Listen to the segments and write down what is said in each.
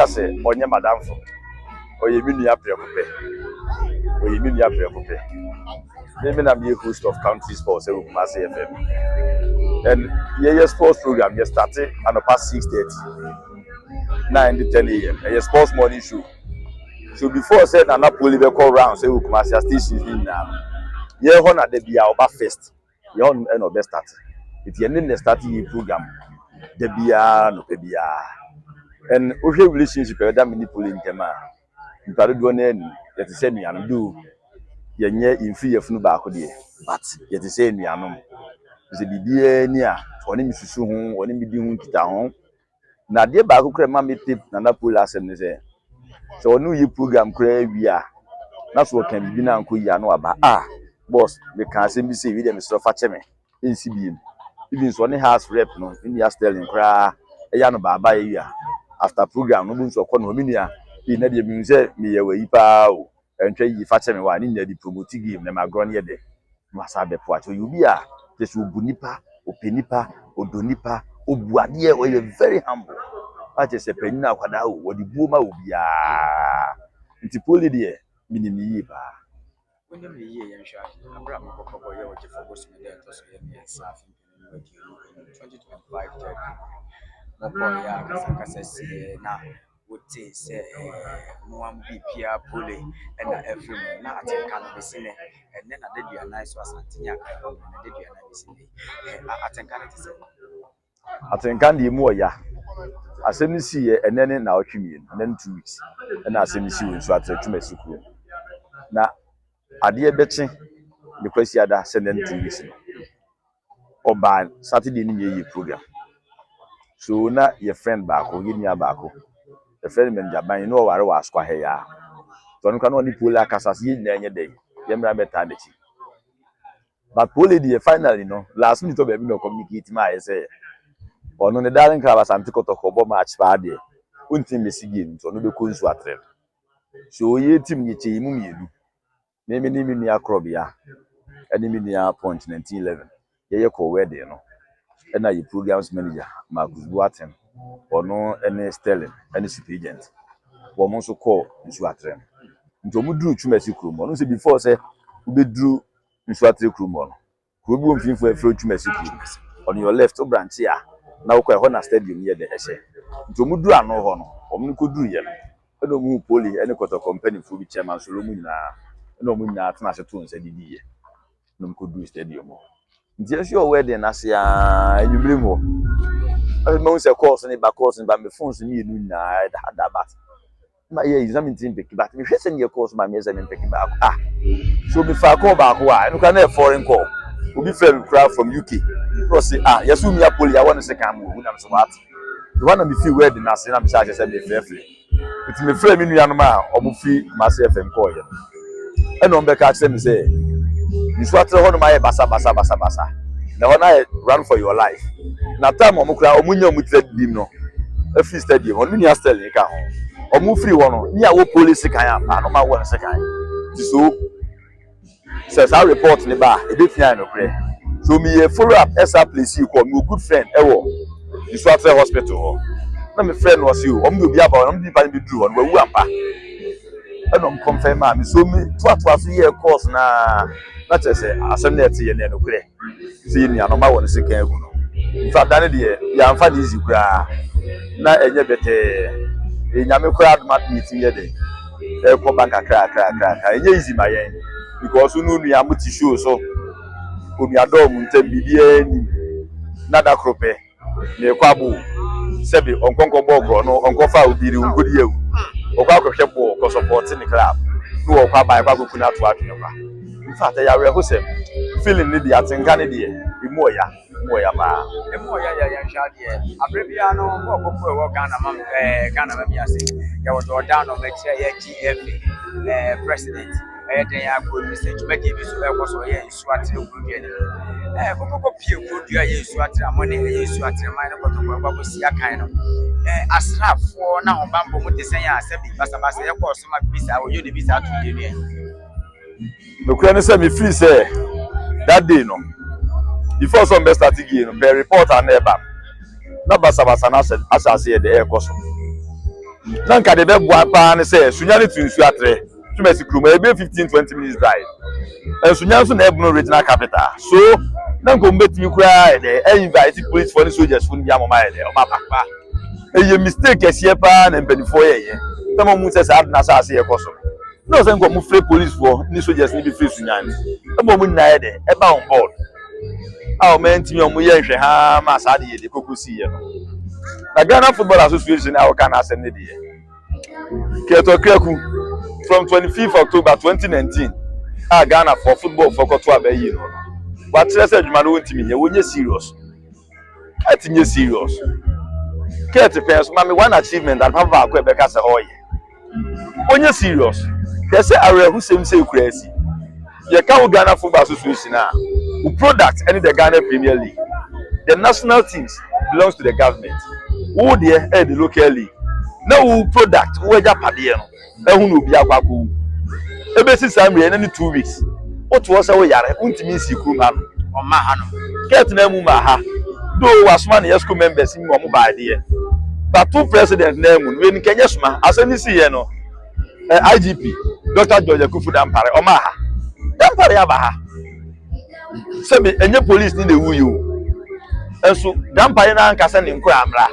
Say onye madam for oyeminu ya preocupe oyeminu ya preocupe maybe na be host of country sports we come say FM and yeah sports program you started at past 6:30 9 to 10 a.m. a sports morning show so before said na Napoli be call round say we come say stations in now yeah ho na dey be our first you on end of best start it you need start the program dey be no be bia and we relationship that manipulate them ntare do na ni yete se nuanom do yenye imfi yefunu ba ko de but yete se nuanom ze bibia ni a oni misusu ho oni midi ho kita ho na de ba ko kra ma metip na Napoli asem ne se so onu yi program kra wi a na so kan bibi na nko yi ano aba boss me kan asem bi se wi de me so fa che me nsi bi even so ni house rep no ni ya sterling kra ya no baba yi a after program no bu so ko no mi a na de mi se mi ye wi pa o entwa yi fa che me wa ni nya di promote game na magro ne de masa be po acho you bi a jesu bunipa openipa odonipa obuade we are very humble ache se penina akwada o wodi buoma obi a nti poli de minimi yi ba woni me yi ye nhwa abra mokoko ye o je focus me de to so ye me safi me di 2025 moko ya kasa si na wote se muam bipia pole na every na atenka no besine enne na de dua nice wasante nya ka na de dua na besine atenka na tse atenka ndi mu oya asemi si ye enne na otwemie na 2 weeks na asemi si wonsu atretuma siku na ade beche de kwasi ada se na 2 weeks oba Saturday ni ye program so na your friend baako ye nia baako the friend men jaban no ware wa askwa he ya to no kan oni pola kasase ye nyina nye dey ye mra beta dechi but pole the finally no last minute be no communicate ma ye say ono ne darling club asante kotoko bo match pa de unti mesi game to no be ko nsu atre so ye team ye che mu mielu me ni mi akrobia eni mi nia point 1911 ye ko wedding no na ye programs manager Marcus Boateng ono ene Sterling ene super agent wo mo so call nsu atrem nto mu duru twumasi krom ono se before say we be duru nsu atre krom ono kro bi won finfo afro twumasi krom on your left o branch ya na wo ko na stadium ye de ehye nti omu duru ano ho no omu ko duru ye no e mu poli ene koto company fu bi chairman so lo mu nyina na omu nyina atena se to nsa didi ye no ko duru stadium ho nti ehye o wedding na se a enyumire mu ho mo se course ni ba me phones ni enu nyina da bat ma ye exam team pick but me hwese ni course ma me exam pick back so me fa call back wa enu ka na foreign call obi fell crowd from UK bro say yesu mi apoli I want to say come who na so what the one me feel wedding na say na me say me free it me free me nua no ma omo fi Mase FM call ye e no mbeka say me say you swatre ho no ma ye basa na ho na run for your life na time omo kra omo nya omo trade dim no a free stadium on me nya stadium ka ho omo free wo no ni a wo police kan apa no ma wo se kan so says our report ni ba e dey fear no pray so me follow up esa place you call me good friend ewo you swatre hospital na me friend was you omo bi aba omo di pa bi duru on wa wu ampa e no confirm me so me to so year course na chese asem na ete ye na no pray so you no ma wo se kan egu no so adane de ya amfa di easy kura na enye bete enyame kura admat meeting ye de e ko banka kra enye easy ma yen because unu ya muti show so omi adom ntem bibie ni nada krope ne kwabo sebi onkonko bogro no onkofa obiri ngodi ewu okwa akohwe bo ko support ni club no okwa bai kwa kokuna to atwe kwa in fact ya we hosem feeling ni dia tinka ni dia imoya ba imoya ya hwa de abrebia no okoko ewo Ghana ma biase ya wo down no me ya GF president den ya go message me dey so e ko so ye nsu atire ogudua ni kokoko pie ogudua ye nsu atire amone ye nsu atire man ko to ko ko si akan no asrafo na obambo mu desen ya asabi basa ye ko so ma bisa o yo de bisa to de ni no kura ne say me free say that day no before some best start again no be report and eba na basa na asase ye de e ko so na nka de be bua pa ne say sunya ne tu nsu atire Tumesi Kruma, ebe 15-20 minutes drive. And Sunyanso na Ebno regional capital. So, nanko mbeti mikura de invite police for the soldiers for the mama de o mapa. E mistake esi pa na mpenifo ye. Tamo mu se sa na sa ase ye koso. No se nko mu free police for ni soldiers ni be free Sunyanso. Tamo mu na ye de e ba on board. Ah men timi o mu ye hwe ha ma sa de ye de kokosi ye no. Na Ghana Football Association na o kana asem ne de ye. Keto kreku from 25th October 2019 Ghana for football for koto abayi no but say adwuma no ntimi nye wonye serious atinye serious Kate pens mama one achievement that papa akọ ebeka say oye wonye serious they say are who say kurasi ye ka Ghana Football Association who product any the Ghana Premier League the national teams belongs to the government who there the local league now who product who eja pade no ehun obi akwako ebesi samre na 2 weeks otu o se wo yare untimi isi kuma no o ma ha no get na mu ma ha do wasuma na yesco members mi o mu ba de but two president na mu we ni kenye suma asani si ye no IGP Dr. George Akufu Dampare o ma ha Dampare ya ba ha se me enye police ni de wuyu enso Dampare na nkasa ni nkura amra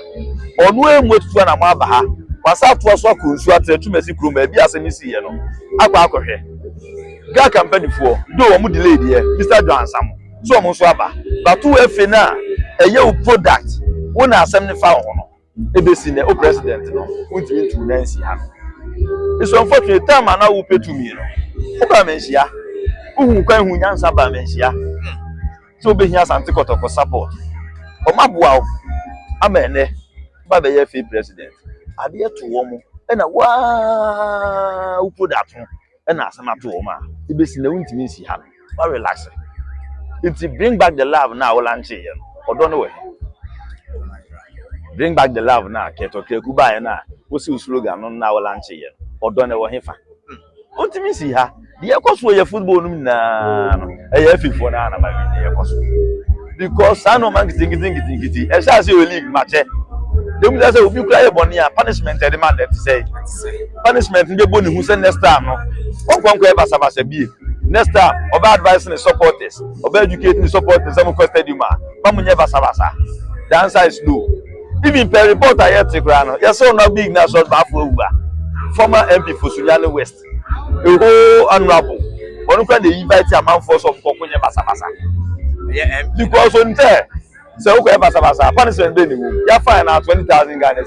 onu emu etutu na ma ba ha wasa to so akonsu atre Tumesi Kruma bi asemisi ye no akwa akohwe ga company for do wo mu delay de Mr. Johansam so mo so aba but to efe na eye o product wona asem ne fa ho no ebesi ne o president no untimi ntu na nsi ha it's unfortunate time na wo petumi no o ba menhia uhun kwan hu nyansa ba menhia so behia sante kotoko support o maboa o amene ba be ye president ade to wo mo na wa u product na asama to wo ma ebesi na untimi nsi ha ba relax it bring back the love now launch here odo no we bring back the love now keto keku ba na wo si slogan no na launch here odo ne wo hefa untimi nsi ha de ekoso ye football no na no e fifo na na ba de ekoso because I know man gitingiti e sha se o league match dem say obi kura e boni a punishment e demand that say punishment dey boni hu say next time no onkwanko e basabasa bi next time oba advise the supporters oba educate the supporters am ko stadium ma munye basabasa The answer is no. Even per report I heard Tigrano, yes, so no big national baffle former MP for Sunyani West. A whole honorable. One can they invite a man for some Kokunya Basabasa. Yeah, Because on there, so okay, Basabasa, punishment, you find out 20,000 Ghana.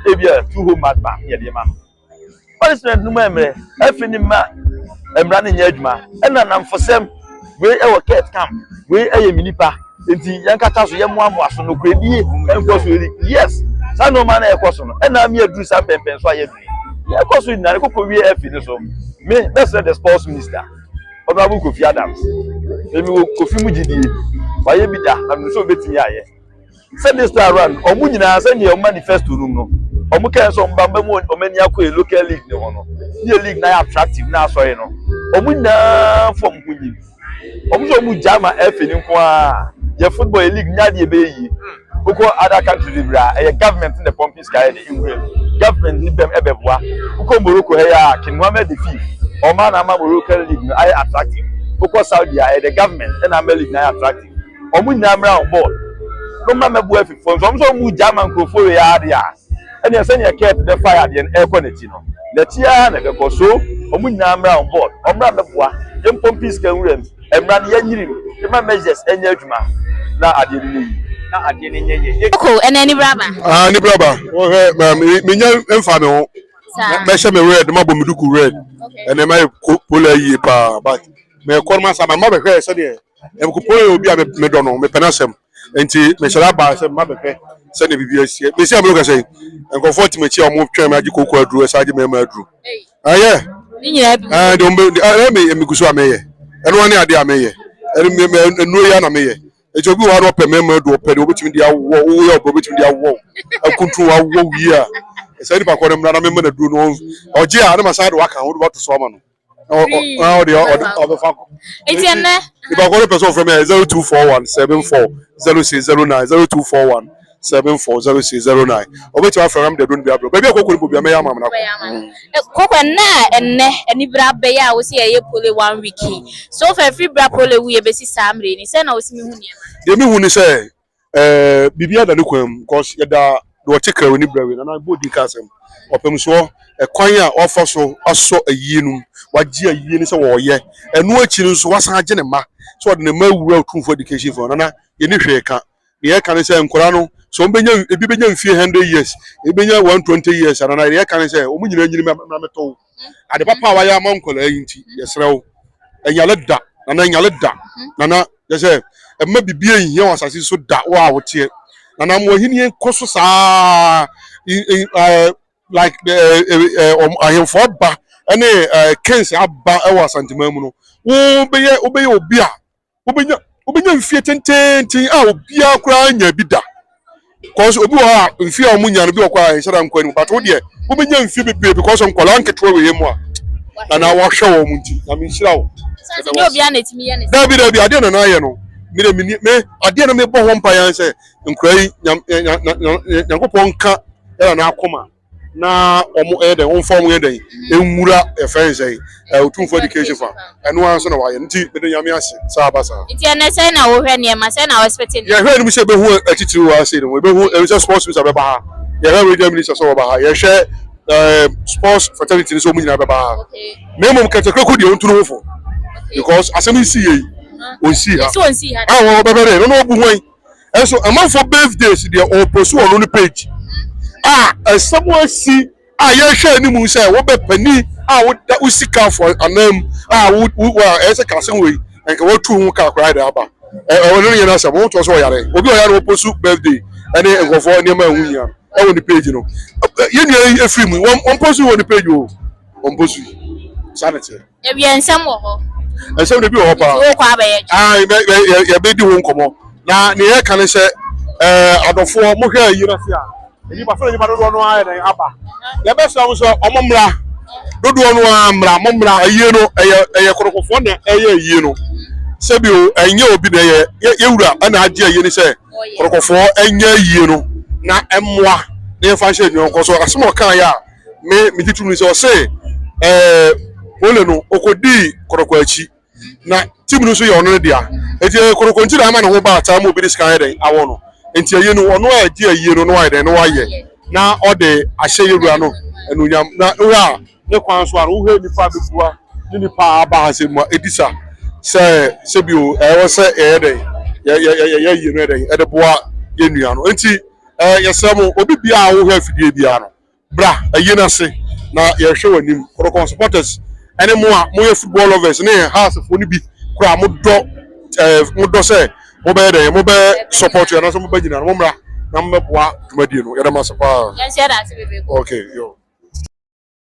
Maybe a 2 home madman, yeah, man. Punishment, no memory, everything man, and running Yedma, and I'm for some way our cat camp, way a minipa. Inti yankata so yemu aso no kredi enkoso yes sa no man ekoso no na me adu sa pempen so aye bi ekoso na kokko wi efi ni so me that's the sports minister Honorable Kofi Adams emi wo Kofi mujidi waye bi da na so betimi aye say this time around omu nyina say ne manifesto no omu kan so mbamba mu omani akọ local league ne ho no the league na attractive na so ye no omu na form kunyi omu so mu jama efi ni nko a your football league nyadi ebeyi uko other countries bra government in the pumping sky the England government ni bem ebeboa uko Morocco ya King Mohammed V o man ama Morocco league no attractive uko Saudi the government na America league na attractive omu nyamra on board no ma mebu efi fon so mu German crofo ya ade a ene ese ne keep the fire the equality no the tia na be so omu nyamra on board omra meboa dem pumping sky England emra ne yanyiri ma measures enya adwuma na ade ni nye ko enani braba ni braba o he me nya emfa me ho me she me red ma bo meduku red ene ma pola yi pa but me korma sama ma be hwe so de e ko pola obi a me do no me penasem enti me shara ba se ma be hwe se ne bibia sie me si amlo ka sei enko 40 me chi o mo twa me agi kokko aduru se agi me ma aduru aye ni nyina bi de me gusu ameye eno ani ade ameye enu ya na meye ejobi wa ro pe mema do pe de obetimi dia wo wo ya obetimi dia wo akuntu wa wo wi a se ni pa ko na mema na du no oje a na masade waka wo do to so ma no o de o fa ko etienne ni pa ko person from 0241740609 0241740609 obetimi afra am de do bia bro baby akoko ni bia me ya ma na koko na eni braba ya wo se ye pole 1 week so for free bra pole wi e be si samre ni se na wo si mi hu ne de mi hu ni se bibia da ne kwam because ye da do chekra woni brawe na bodi kasem opem so kwan a ofo so aso ayinum waje ayi ni se wo ye enu achi nso wasan age ne ma so de ne ma wura otumfo education for na ye ni hwe ka ye ka ne se nkora no so mbenya ebi benya mfie 100 years ebenya 120 years na ye ka ne se omu nyina nyini na meto ade papa wa ya mankola yinti ye serew enyale da na enyale da na ye se emma bibie yin ye wasase so da wa wote na mo hini koso sa like ahemfo ba ene kens aba e wa santima mu no wo beye obi a obenya mfie tenten a obi akura nya bi da cause obi wa mfie a omunya no bi okwa nhara nkwa ni but wo de obenya mfie bebe because nkola nketwa we mu a na wa hwe wo mu nti na me nhira wo so se obi anetimi ye ne dabi ade na ye no me ade na me bo ho mpa yan se nkrai nyankopon ka era na akoma na omo eden onfom eden enwura efense otumfo education fa eno anso na waye nti me nyame ase sa abasa nti ene se na wo hwe ne ma se na wo expecting ye hwe ni mu se be hu atitiri wa ase no be hu e sports minister be ba ha ye hwe radio minister so ba ha ye hwe sports fraternity so mu nyina be ba ha me mum katakra ko de ontunu wo fo because asemi si ye on si ha wo be be no obu hwan enso amanfo birthdays de o post on no page someone see ye hwe ni mu say wo be pani wo sika for anam wo ese kasen we enka wo tu hu ka kwara da aba wo no nyina say wo to so yare obi o yare wo post birthday ene engofo ni ma hu nya e wo ni page no ye ni efiri mu won post wo ni page o won post sanity e bi ensem wo ho ensem de bi wo pa wo kwa ba ye be di wo nkomo na ne ye kan say adofo mo hwe ayi na se a ni ba fa ni ba do no aye den aba ye be so so omomra do no amra momra ayi no eye korokofo na eye ayi no sebi o enye obi na ye wura ana age ayi ni se korokofo enye ayi no na emmoa na fa hye nyon ko so asemo kan ya me titu ni so se ole no okodi koroko achi na timu no so ye ono dia eti koroko nti na ama na ho ba ta mo bi scan den awo no enti ayi no ono a gi ayi no no wa de no wa ye na o de ahye yewura no enunyam na ura ne kwan so a wo he nipa befua ni nipa aba ha se mu edisa se bio wo se de ye yi no de e de boa ye nua no enti yesem obi bia wo he afidie bia no bra ayi na se na ye hwe wanim Korokon supporters ene mo a mo ye football lovers ne house fo ni bi kura mo do say mo be support you na so mo be gina mo mra na mo boa dwumadie no ye da masapa Yes, yeah, that's it. okay yo